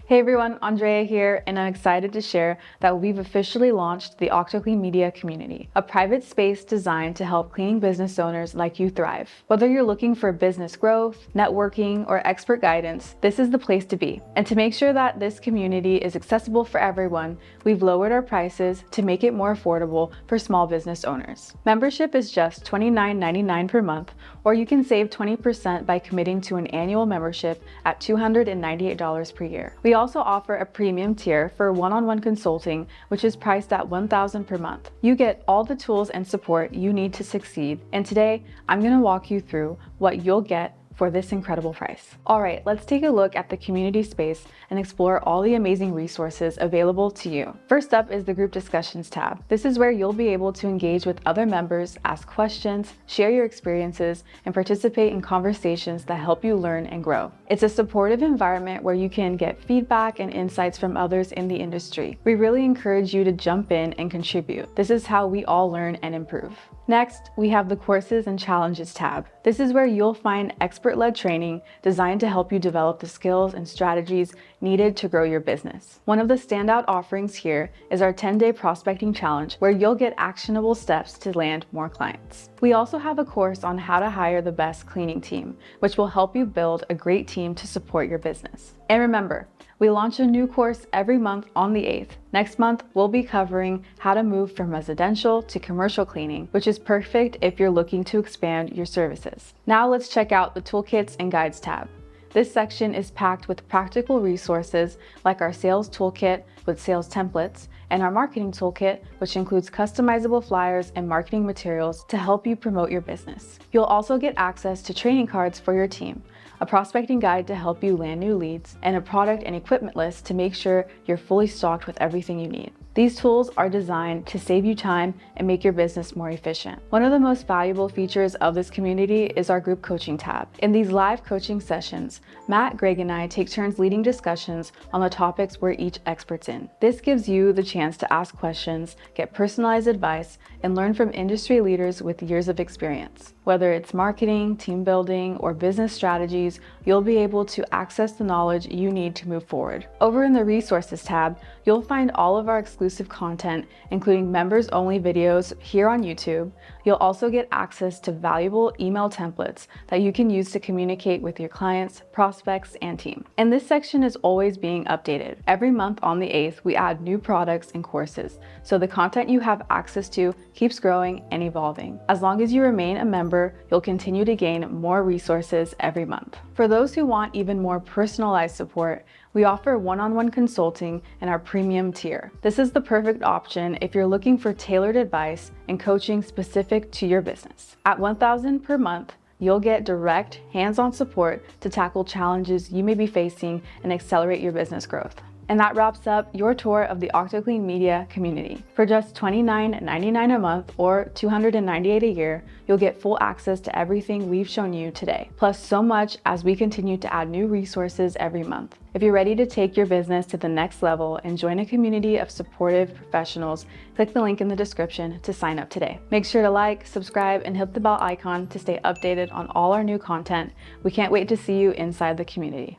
Hey everyone, Andrea here, and I'm excited to share that we've officially launched the OctoClean Media Community, a private space designed to help cleaning business owners like you thrive. Whether you're looking for business growth, networking, or expert guidance, this is the place to be. And to make sure that this community is accessible for everyone, we've lowered our prices to make it more affordable for small business owners. Membership is just $29.99 per month, or you can save 20% by committing to an annual membership at $298 per year. We also offer a premium tier for one-on-one consulting, which is priced at $1,000 per month. You get all the tools and support you need to succeed, and today I'm going to walk you through what you'll get for this incredible price. All right, let's take a look at the community space and explore all the amazing resources available to you. First up is the group discussions tab. This is where you'll be able to engage with other members, ask questions, share your experiences, and participate in conversations that help you learn and grow. It's a supportive environment where you can get feedback and insights from others in the industry. We really encourage you to jump in and contribute. This is how we all learn and improve. Next, we have the courses and challenges tab. This is where you'll find expert-led training designed to help you develop the skills and strategies needed to grow your business. One of the standout offerings here is our 10-day prospecting challenge, where you'll get actionable steps to land more clients. We also have a course on how to hire the best cleaning team, which will help you build a great team to support your business. And remember, we launch a new course every month on the 8th. Next month, we'll be covering how to move from residential to commercial cleaning, which is perfect if you're looking to expand your services. Now let's check out the toolkits and guides tab. This section is packed with practical resources like our sales toolkit with sales templates and our marketing toolkit, which includes customizable flyers and marketing materials to help you promote your business. You'll also get access to training cards for your team, a prospecting guide to help you land new leads, and a product and equipment list to make sure you're fully stocked with everything you need. These tools are designed to save you time and make your business more efficient. One of the most valuable features of this community is our group coaching tab. In these live coaching sessions, Matt, Greg, and I take turns leading discussions on the topics we're each experts in. This gives you the chance to ask questions, get personalized advice, and learn from industry leaders with years of experience. Whether it's marketing, team building, or business strategies, you'll be able to access the knowledge you need to move forward. Over in the resources tab, you'll find all of our exclusive content, including members-only videos here on YouTube. You'll also get access to valuable email templates that you can use to communicate with your clients, prospects, and team. And this section is always being updated. Every month on the 8th, we add new products and courses, so the content you have access to keeps growing and evolving. As long as you remain a member, you'll continue to gain more resources every month. For those who want even more personalized support, we offer one-on-one consulting in our premium tier. This is the perfect option if you're looking for tailored advice and coaching specific to your business. At $1,000 per month, you'll get direct, hands-on support to tackle challenges you may be facing and accelerate your business growth. And that wraps up your tour of the OctoClean Media community. For just $29.99 a month or $298 a year, you'll get full access to everything we've shown you today, plus so much as we continue to add new resources every month. If you're ready to take your business to the next level and join a community of supportive professionals, click the link in the description to sign up today. Make sure to like, subscribe, and hit the bell icon to stay updated on all our new content. We can't wait to see you inside the community.